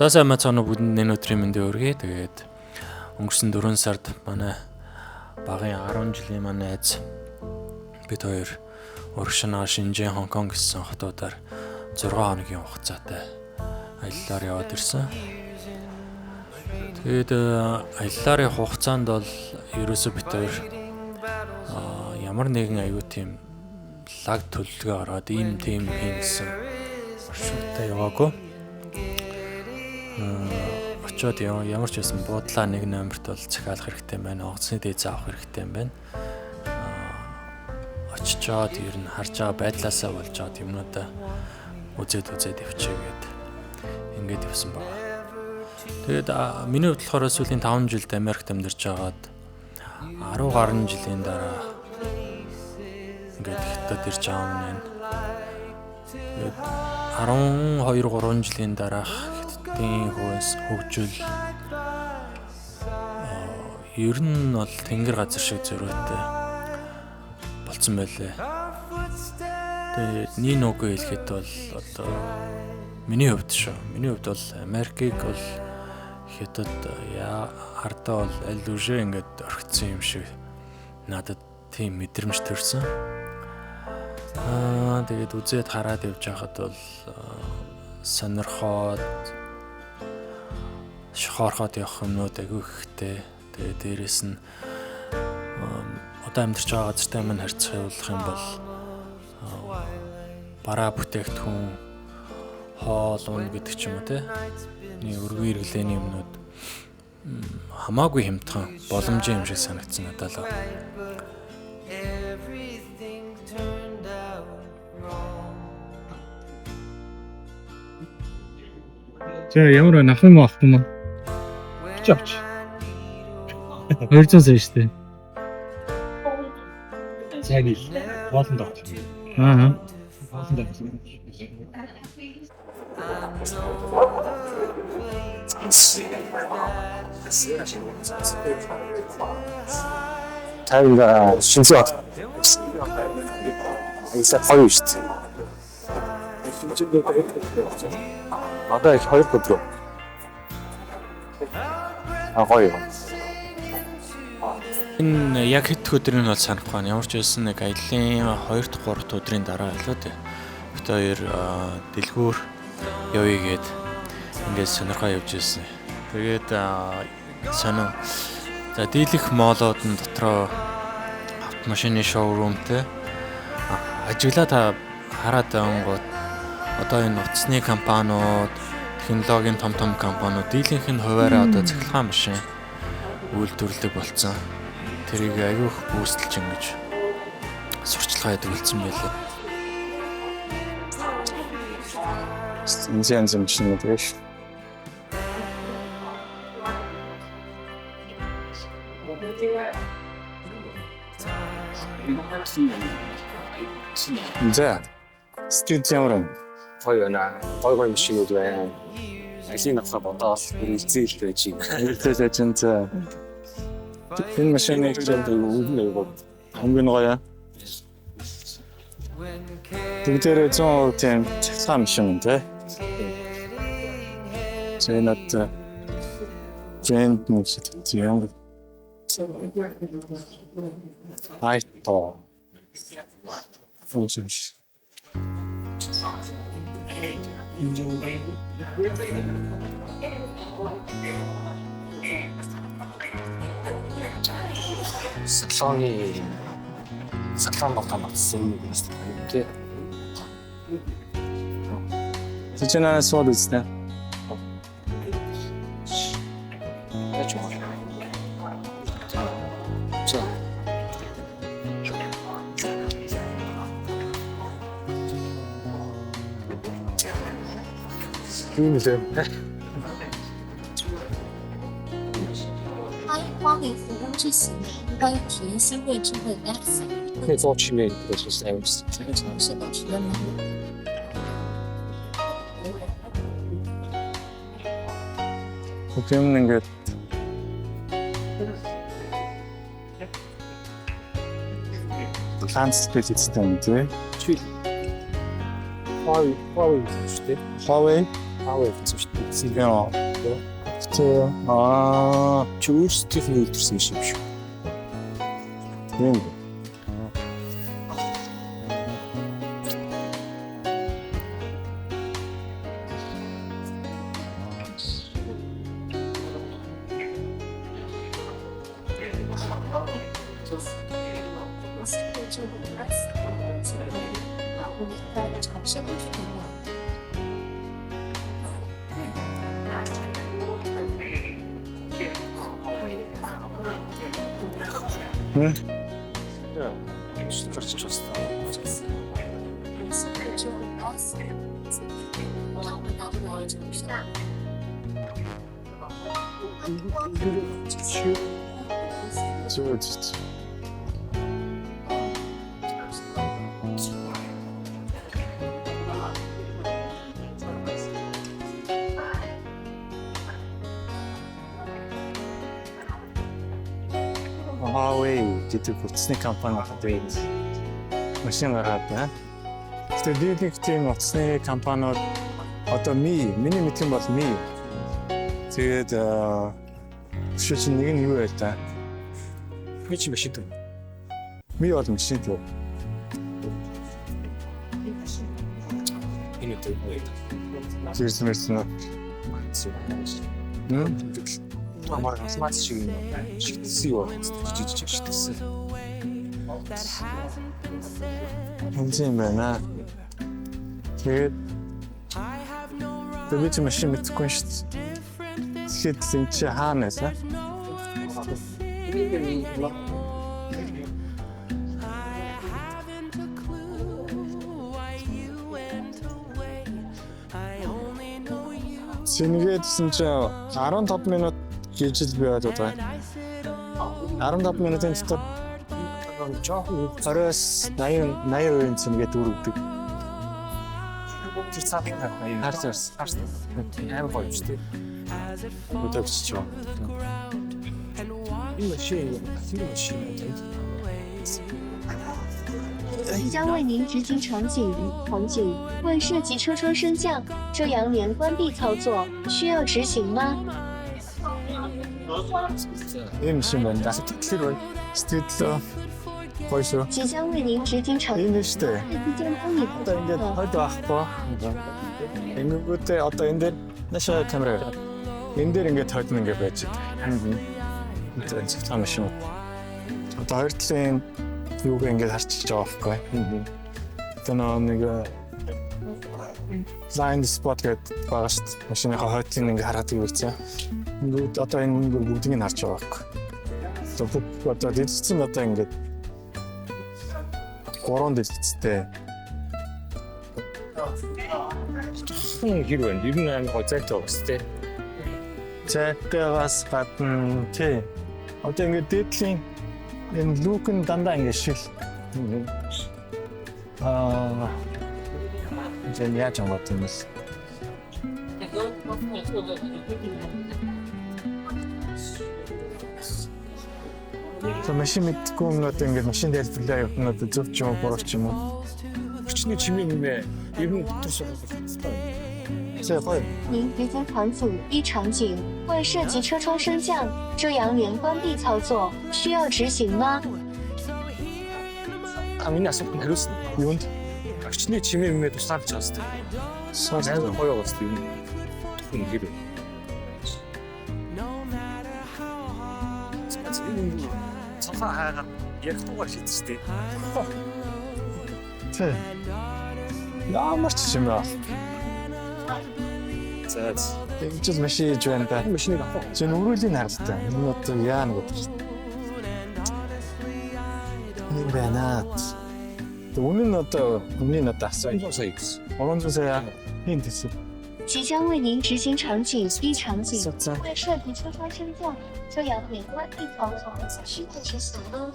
Тасаа мацааны бүдэнд энэ өдрийн мэндийг өргөе. Тэгээд өнгөрсөн 4 сард манай багын 10 жилийн манай айз бид хоёр Урагшина, Шинжэн, Хонконг гэсэн хотуудаар 6 хоногийн хугацаатай аяллаар яваад ирсэн. Тэгээд аяллаарын хугацаанд бол ерөөсөө бид хоёр ямар нэгэн аюу тийм лаг төлөвлөгөө ороод ийм тийм гэсэн маршруттай яваагүй. Очоод ямар ч байсан буудлаа нэг номерт бол захиалах хэрэгтэй байна. Онгоцны дээд заах хэрэгтэй байна. Очичоод ер нь харж байгаа байдлаасаа болж байгаа юмнуудаа үзээд явчихъя ингээд явсан байна. Тэгээд миний хувьд болохоор сүүлийн 5 жилд Америкт амьдарч байгаад 10 гаруй жилийн дараа ингээд хятад ирж байгаа юм байна. Тэгээд 12-3 жилийн дараах хятадын хөгжил ер нь бол тэнгэр газар шиг зөрүүтэй болсон байлээ. Тэгээд нэг үгүй хэлэхэд бол одоо миний хувьд бол Америкийг бол хятад ардаа бол аль үшээ ингээд орхицсан юм шиг надад тийм мэдрэмж төрсөн. Тэгээд үзээд хараад явж байхад бол сонирхоод шохорхоод явах юмнууд айгүй ихтэй. Тэгээд дээрэс нь одоо амьдарч байгаа газартай минь харьцуулах юм бол бараа бүтээгдэхүүн хоол унд гэдэг ч юм уу те. Нэг өргөн хэрэглээний юмнууд хамаагүй хямдхан боломжийн юм шиг санагдсан надад л. За ямар вэ? Ах юм уу? Авч. 200 сая шүү дээ. Сайн л боолн доо. Аа. Боолн доо. Тайван шинжлэх айсаа хоёр шүү дээ. Одоо их хоёр өдрөө. Хоёр. Энэ яг хэд өдрийн бол санахгүй байна. Ямар ч байсан нэг аяллаа 2-3 өдрийн дараа байлаа дээ. Бид хоёр дэлгүүр явъя гээд ингээд сонирхоо явж ирсэн. Тэгээд сонин за дийлэх моолууд нь дотроо автомашины шоурумтэй ажиглаад хараад ангууд одоо энэ утасны компаниуд, технологийн том компаниуд дийлэнх нь хуваараа одоо цахилгаан машин үйлдвэрлэдэг болсон. Тэрийг аягүй их бүүсэлж ингэж сурчлагаа яадаг болсон байлаа. Инженер машин гэдэг. За студент ямар Хоёр машинууд байна. Ажлын авах бодоод үргэлжлүүлж байж байна. хэлсэн за энэ машиныг хамгийн гоё. Тэгтэр 100% тийм цахилгаан машин те. Зэнэт зэнд нүсэт тийм. Айто. Функционс. Саклан багтаамсан юм тийм. Тэчнээ сууд үстэ.欢迎光临服务之行，欢迎体验新锐智慧 X， 可以做区面的是 service。城市的体验能力。 Okey'm ингээд Landscape system тий. Huawei шүү дээ. Huawei Аав гэсэн шүү дээ. Яа. Тэ Чи өөрсдийнх нь үлдэрсэн юм шүү. юм. Шүлжирч басна. Зүгт. Huawei гэдэг утасны компани байдаг. Машин гаргаад байна. Тэгээд дийдик тийм утасны компаниуд одоо миний мэдхэн бол Mi. Тэгээд шүүч нэг нь юу байл та? Би чи машин төв. Mi бол машин төв. Энэ төв. Зэрсмэрсэн. Амар смарт шиг юм. Шигдсэн юу? Жижиг шигдсэн. Хэмжээ юм байна. Тэгээд би ч машин мэдхгүй шүү дээ. Тэгэхээр энэ чи хаанаас аа? Сингээдсэн чи 15 минут хийж би бодод байна. 15 минутын дотор жоохон 80% цэнгээд үргэлдэг. Тэр цааны Харсарс. амар гоё шүү дээ. Өдөгч чөө. Энэ машин 即将为您执行场景为涉及车窗升降、遮阳帘关闭操作，需要执行吗？ ийм шиг байна. Тэгэхээр стедлөө хойшоо. 即将为您执行场 Энэ шүү дээ. 即将帮你 Одоо ингээд хойд байхгүй. Ингэнгүүтээ одоо энэ дээр наша камера. Энэ дээр ингээд хойд нь ингээд байж байгаа. Энэ цогцоо машин. Одоо хоёр талын юуг ингээд харчиж байгаа байхгүй. Одоо нэг blind spot гэдэг байгаа шүү дээ. Машиныхаа хойдлыг ингээд хараад ирсэн. Ингээд одоо энэ бүгдийг нь харж байгаа байхгүй. Одоо дэлгэцэн одоо ингээд 3 дэлгэцтэй. хэр байна? Ер нь амар гоё зайтай байгаа шүү дээ. Зайтайгаас гадна тий. Одоо ингээд дээдлийн энэ лук нь дандаа ингээд шил. Жин яаж юм бэ юм бэ? То машин мэдгүй юм одоо ингээд машин дэлбэлээ явах нь одоо зөв ч юм уу буруу ч юм уу. Хүчний чимээ нэмээ. Ер нь дотор суулгах. За гоё. 您执行场景一场景为涉及车窗升降、遮阳帘关闭操作，需要执行吗？ Миний асуулт нь хариулсан. Юунд? Хүчний чимээ нэмээ тусаад чаас дээ. Саас Амар гоё байгаа шүү дээ. Түн хэр. Цахаа хаагаад ярихтуугаар шийдсэн шүү дээ. тий. Ямар ч юм аа. За Ингэж машин хийж байна да. машиныг авах. Чин өрөөлийн харалтай. Энэ одоо яа нэг бодож. Энэ байна. Үнэн нь одоо өмнө нь одоо асуу. 300 сая гэсэн. 300 сая хин тэсэ. 即将为您执行场景一场景为涉及车窗升降、遮阳帘关闭操作，需要执行吗？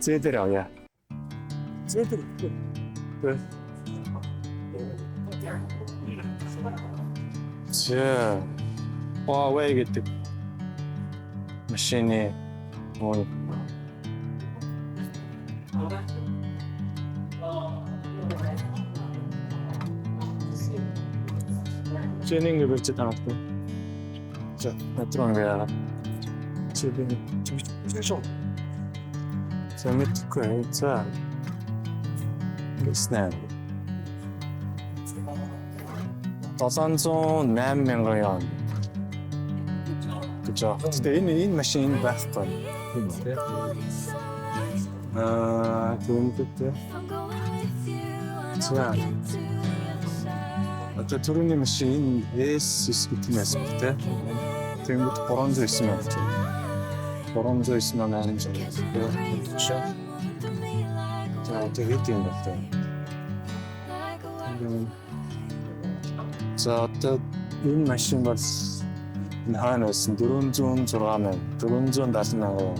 Зээдэр авъя. Зээдэр. За. Huawei гэдэг машины Training гэж таахгүй. За, метро ингээ. Чиби. За мэдгүй. За. Гэснээр 708 мянган yen. Гэж байна. Гэтэ энэ машин байхгүй. Түүнтэй. За. Одоо түрүүний машин S скутнаас битээ. Тэнгууд 309 мянга. 309 мянга за тэгээд юм байна. За одоо энэ машин бол энэ хаанаас 406 мянга 470 мянга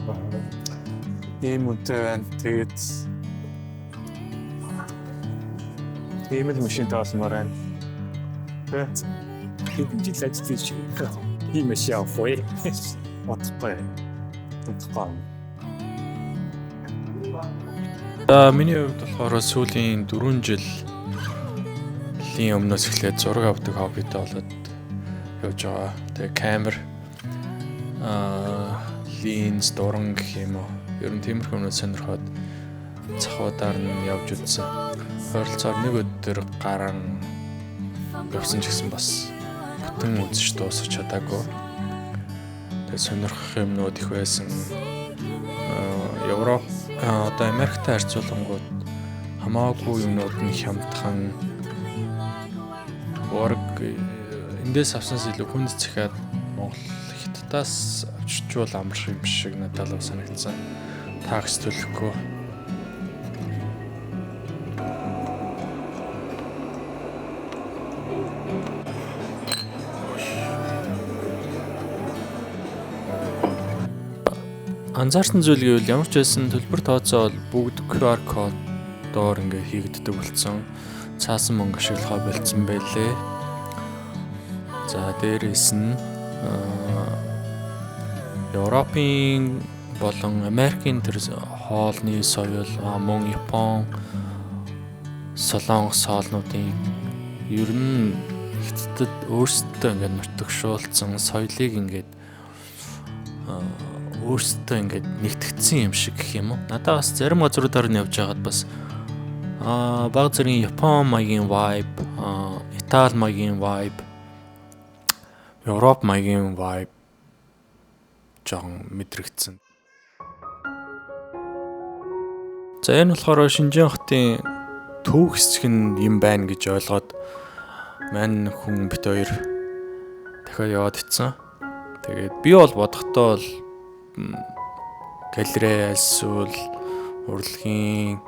ийм үнэтэй байна. Тэгээд ийм л машин таасмаар байна. Хэдэн жил ажиллаж чинь ийм машин авахгүй. Утгагүй. Миний хувьд болохоор сүүлийн 4 жилийн өмнөөс эхлээд зураг авдаг хоббитэй болоод явж байгаа. Тэгээ камер линз дуран гэх юм уу. Ер нь тиймэрхүү юмнууд сонирхоод цахуудаар нь явж үзсэн. Ойролцоогоор нэг өдөр гарan явсан ч гэсэн бас бүтэн үзэж дуусах чадаагүй. Тэгээ сонирхох юмнууд их байсан. Европ одоо Америктэй харьцуулангууд хамаагүй юмнууд нь хямдхан ураг эндээс авсанаас илүү хүнд цахиад Монгол Хятадаас авчирчвал амар юм шиг надад л санагдсан. Такс төлөхгүй. Анзаарсан зүйл гэвэл ямар ч байсан төлбөр тооцоо бол бүгд QR кодоор ингээ хийгддэг болсон. Цаасан мөнгө ашиглахаа болцсон байлээ. За дээрээс нь Европын болон Америкийн тэр хоолны соёл мөн Япон, Солонгос хоолнуудын ер нь Хятадд өөрсдөө ингээ нутагшуулсан соёлыг ингээ өөрсдөө ингээд нэгтгэсэн юм шиг гэх юм уу. Надад бас зарим газруудаар нь явж байгаад бас баг зэргийн Япон маягийн vibe, Итали маягийн vibe, Европ маягийн vibe жоон мэдрэгдсэн. За энэ болохоор Шинжаан хотын төв хэсэг нь юм байна гэж ойлгоод мань хүн бит хоёр дахиад яваад ицсэн. Тэгээд би бол бодохдоо л галерей эсвэл урлагийн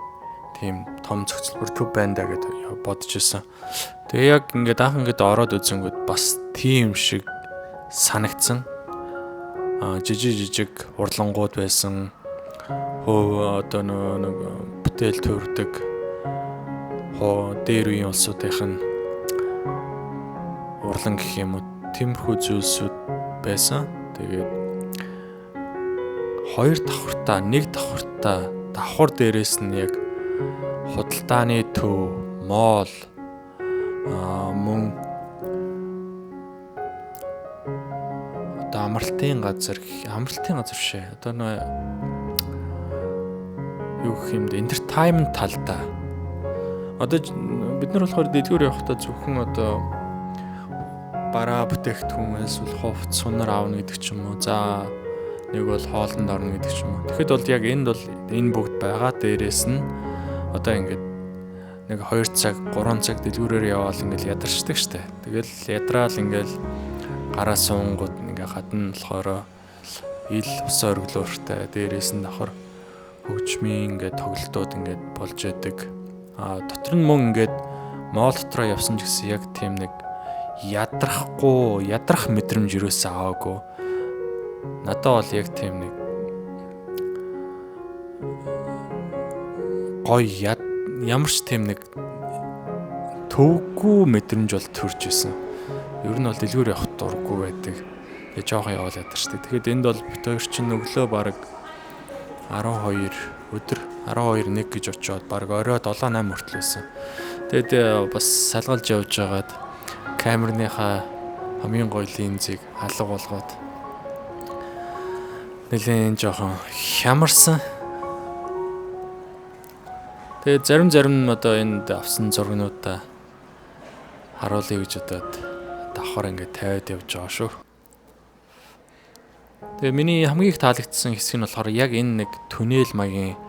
тийм том зохицолбор төв байна да гэж бодож ирсэн. Тэгээ яг ингээд анх ингээд ороод үзэнгүүт бас тийм шиг санагдсан. Жижиг урлангууд байсан. Одоо нэг бүтээл төрдөг. Дээр үеийн улсуудынх нь урлан гэх юм уу тиймэрхүү зүйлсүүд байсан. Тэгээд хоёр давхартаа, нэг давхартаа, давхар дээрээс нь яг худалдааны төв, моол, мөн одоо амралтын газар шээ. Одоо нөө юу гэх юм бэ? Entertainment талдаа. Одоо бид нар болохоор дэлгүүр явахдаа зөвхөн одоо бараа бүтээгдэхүүн эсвэл хувцс сунар аавна гэдэг ч юм уу. За нэг бол хоолнд орно гэдэг ч юм уу. Тэгэхэд бол яг энд бол энэ бүгд байгаа. Дээрээс нь одоо ингээд нэг 2 цаг, 3 цаг дэлгүүрээр яваал ингээд ядарчдаг штэ. Тэгэл ядраал ингээд гараа суунгууд ингээд гадна болохоор ил ус орглоортай. Дээрээс нь давхар хөгжмийн ингээд тоглолтууд ингээд болж байдаг. Дотор нь мөн ингээд моол дотроо явсан ч гэсэн яг тийм нэг ядрах мэдрэмж юусаа аваагүй. Надад бол яг тийм нэг гоё ямар ч тийм нэг төвгүй мэдрэмж бол төрж исэн. Ер нь бол дэлгүүр явах дурггүй байдаг. Тэгээ жоохон явал ядарчдаг. Тэгэхэд энд бол бид хоёр чинь өглөө баг 12 өдөр 12-1 гэж очиод баг орой 7-8 хүртэл байсан. Тэгээд бас салгалж явж байгаад камерныхаа хамгийн гоё линзийг алга болгоод нэлээд жоохон хямарсан. Тэгээд зарим одоо энд авсан зургнуудаа харуулъя гэж удаад давхар ингээд тавиад явж байгаа шүү. Тэгээ миний хамгийн их таалагдсан хэсэг нь болохоор яг энэ нэг түнэл маягийн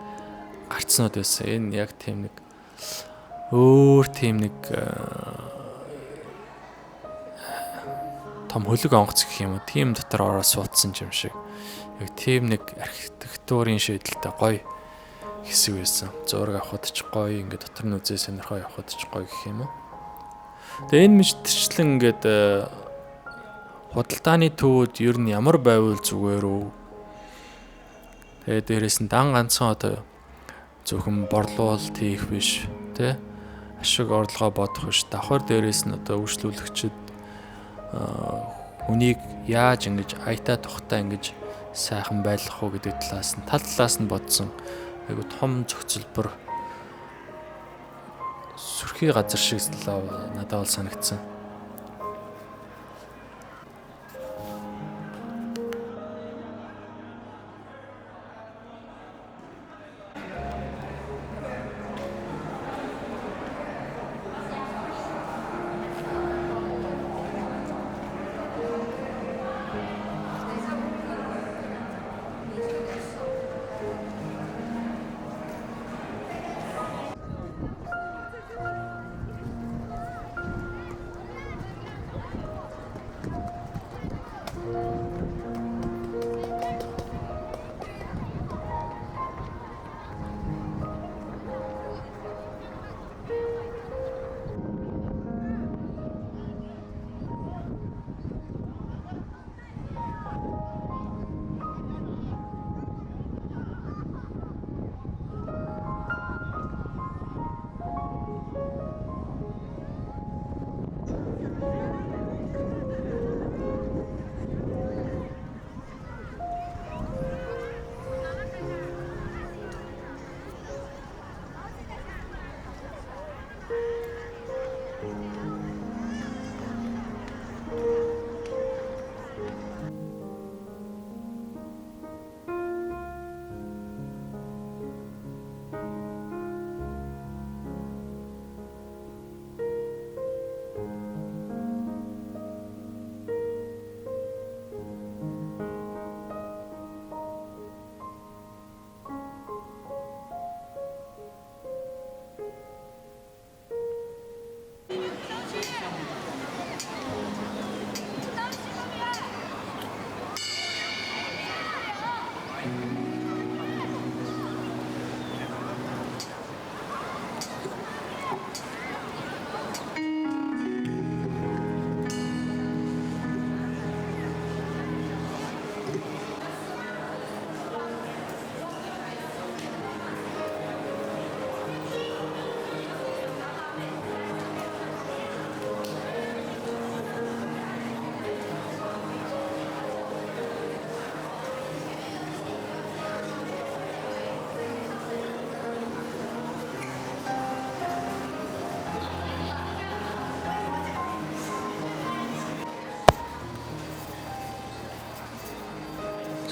гарцнууд байсан. Энэ яг тийм нэг өөр тийм нэг том хөлөг онгоц гэх юм уу, тийм дотор ороо суудсан юм шиг. Яг тийм нэг архитектурын шийдэлтэй гоё хэсэг байсан. Зураг авахд ч гоё, ингээд дотор нь үзээ сонирхоо явахд ч гоё гэх юм уу. Тэгээ энэ мэтчлэн ингээд худалдааны төвүүд ер нь ямар байвал зүгээр үү? Тэгээ дээрэс нь дан ганцхан одоо зөвхөн борлуулалт хийх биш, тэ? Ашиг орлогоо бодох биш. Давхар дээрэс нь одоо үйлчлүүлэгчид хүнийг яаж ингэж аятаа тухтаа ингэж сайхан байлгах уу гэдэг талаас нь бодсон. Айгу том зохицолбор сүрхий газар шиг надад бол санагдсан.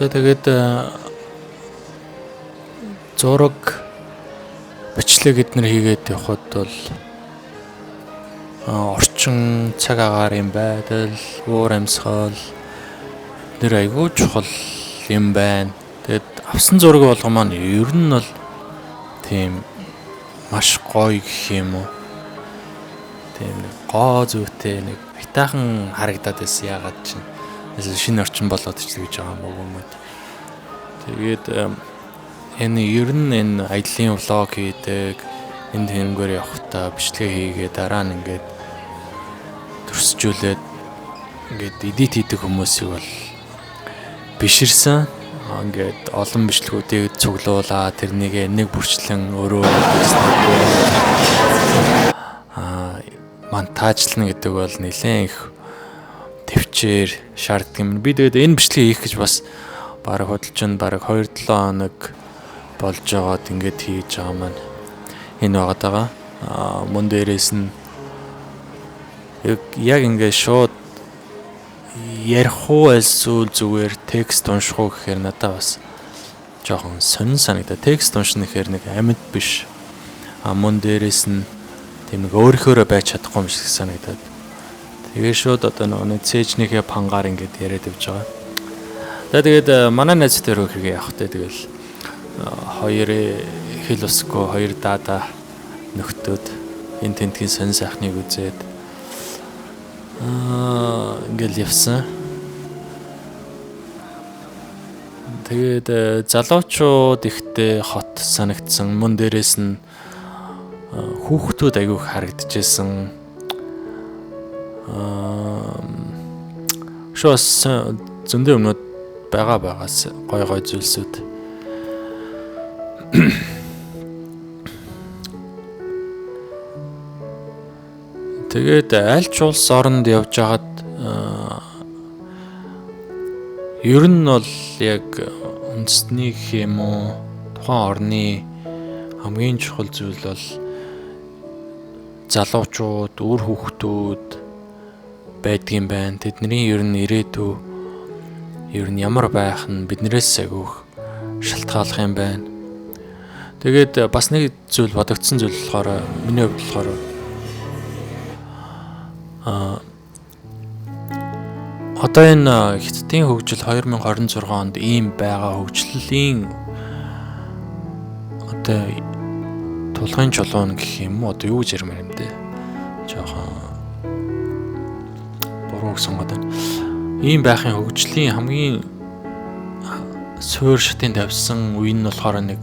За тэгээд зураг бичлэг эднэр хийгээд явхад бол орчин цаг агаарын байдал, уур амьсгал нэр айгүй чухал юм байна. Тэгээд авсан зураг болгоо маань ер нь бол тийм маш гоё гэх юм уу. Тийм нэг гоо зүйтэй нэг айтаахан харагдаад байсан яагаад чинь шинэ орчин болоод ч гэж байгаа юм уу. Тэгээд энэ ер нь энэ аяллаа влог хийдэг, энэ тэмгээр явахдаа бичлэг хийгээ дараа нь ингээд төрсжүүлээд ингээд эдит хийдэг хүмүүсийг бол биширсэн. Ингээд олон бичлэгүүдийг цуглуулаад тэрнийг нэг бүрчлэн өөрөө монтажлна гэдэг бол нэлээд их төвчээр шаарддаг юм. Би тэгээд энэ бичлэгийг хийх гэж бас бараг хөдөлж нь бараг 2-7 хоног болж байгаад ингээд хийж байгаа маань энэ байгаа. Мөн дээрээс нь яг ингээд шууд ярих уу эсвэл зүгээр текст унших уу гэхээр надад бас жоохон сонин санагдаа. Текст унших гэхээр нэг амьд биш. Мөн дээрээс нь тийм нэг өөрийнхөөрөө байж чадахгүй юм шиг санагдаад. Тэгээ шууд одоо нэг цээжнийхээ пангаар ингээд яриад явж байгаа. Тэгээд манай найз дээр хэрэг явах те тэгэл хоёр хэл усгүй хоёр даада нөхдөөд энэ тентгийн сонин сайхныг үзээд ингээл явсан. Тэгээд залуучууд ихтэй хот санагдсан. Мөн дээрээс нь хүүхдүүд аягүй харагдчихсэн. Шоос зөндөө өмнөд байгаас гой зүйлсүүд. Тэгээд аль ч улс оронд явж хагаад ер нь бол яг үндэсний юм уу тухайн орны хамгийн чухал зүйл бол залуучууд, үр хүүхдүүд байдгийн байна. Тэдний ер нь ирээдүй ер нь ямар байх нь биднээс агиух шалтгааллах юм байна. Тэгээд бас нэг зүйл бодогдсон зүйл болохоор миний хувьд болохоор одоо энэ Хятадын хөгжил 2026 онд ийм байгаа хөгжлийн одоо тулгын чулуун гэх юм уу одоо юу гэж ярмаар юм бэ? Жохон буруу сонгоод байна. Ийм байхын хөгжлийн хамгийн суур шатын тавьсан үе нь болохоор нэг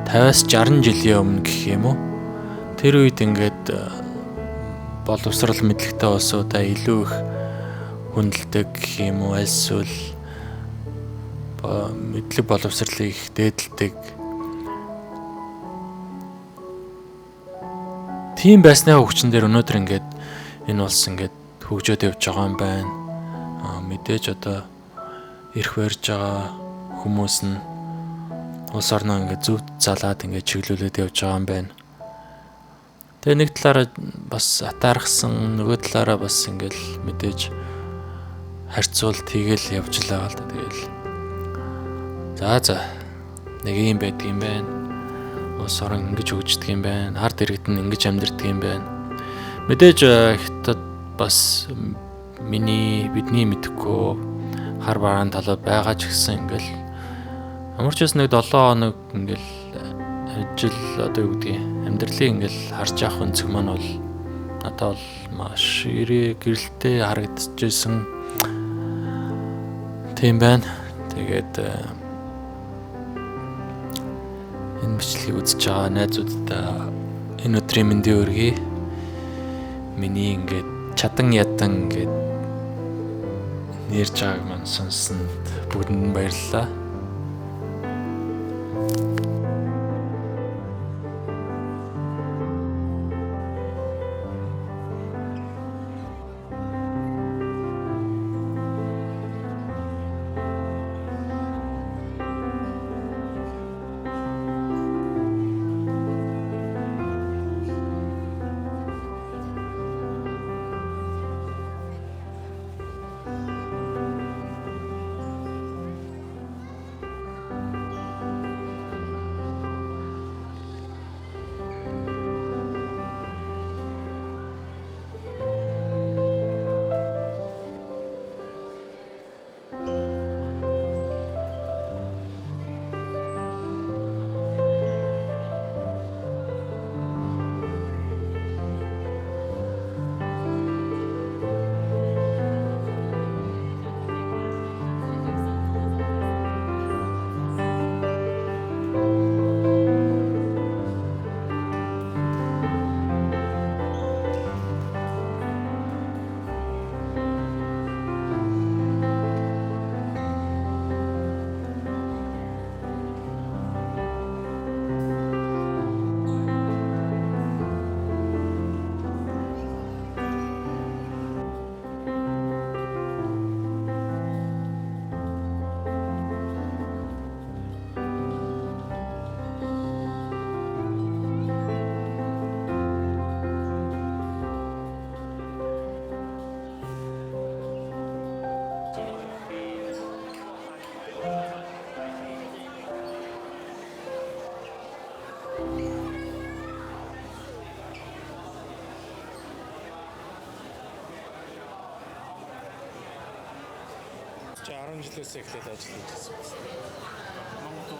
50-60 жилийн өмнө гэх юм уу. Тэр үед ингээд боловсрал мэдлэгтэй улсуудаа илүү их хүндэлдэг гэх юм уу, эсвэл мэдлэг боловсролыг их дээдэлдэг. Тийм байсны хөгжин дээр өнөөдөр ингээд энэ улс ингээд хөгжөөд явж байгаа юм байна. Мэдээж одоо ирэх барьж байгаа хүмүүс нь улс орноо ингээд зөв залаад ингээд чиглүүлээд явж байгаа юм байна. Тэгээ нэг талаараа бас атаархсан, нөгөө талаараа бас ингээд мэдээж харьцуул тэгэл явж л байгаа л да. Тэгэл за нэг юм байдаг юм байна. Улс орон ингэж хөгждөг юм байна. Ард иргэд нь ингэж амьдардаг юм байна. Мэдээж Хятад бас бидний мэдэхгүй хар бараан талууд байгаа ч гэсэн ингээл ямар ч бас нэг 7 хоног ингээл ажил одоо юу гэдгийг амьдралыг ингээл харж явах өнцөг маань бол надад бол маш гэрэлтэй харагдчихсэн. Тийм байна. Тэгээд энэ бичлэгийг үзэж байгаа найзуудаа энэ өдрийн мэндийг өргөе. Миний ингээд чадан ядан ингээд нэрж байгааг маань сонссонд бүгдэнд баярлалаа. 3 жилээс эхлээд ажиллаж байсан. Монгол.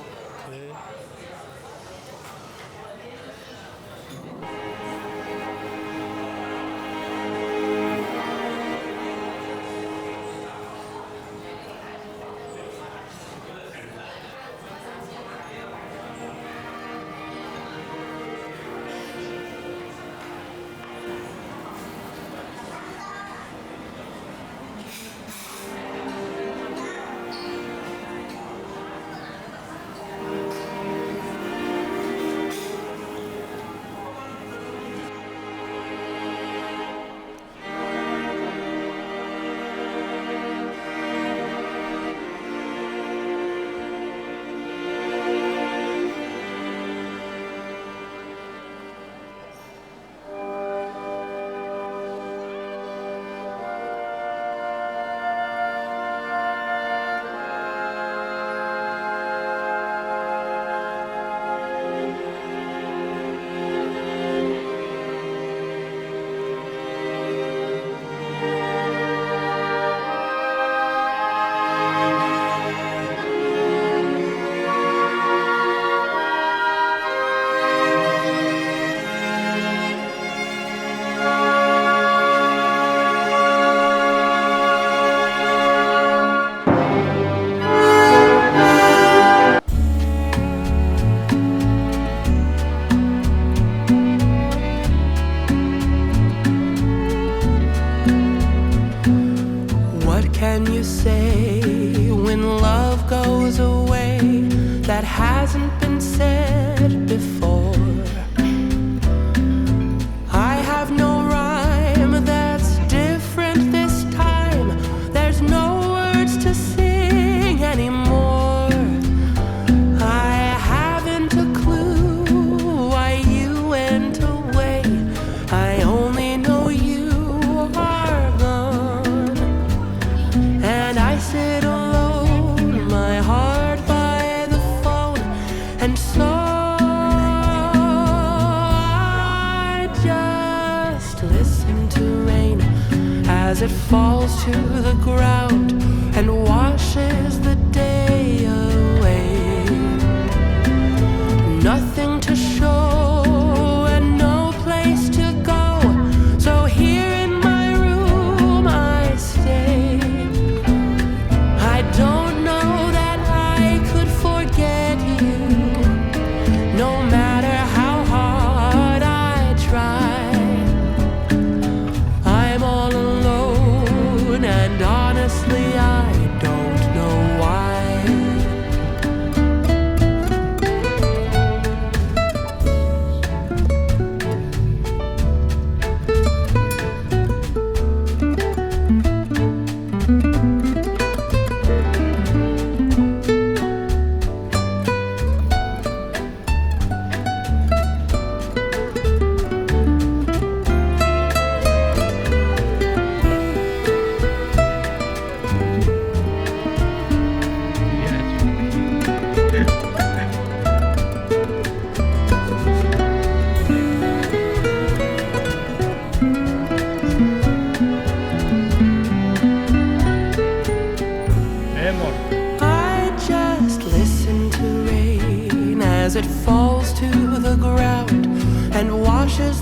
What can you say when love goes away that hasn't been said before? I have no rhyme that's different this time. There's no words to sing anymore. I haven't a clue why you went away. I only know you are gone. And I sit alone, my heart by the phone. And so I just listen to rain as it falls to the ground and washes the day away. Nothing to show and no place to go. So here in my room I stay. I don't know that I could forget you, no matter how hard I try. I'm all alone, and honestly I don't know why. I just listen to rain as it falls to the ground and washes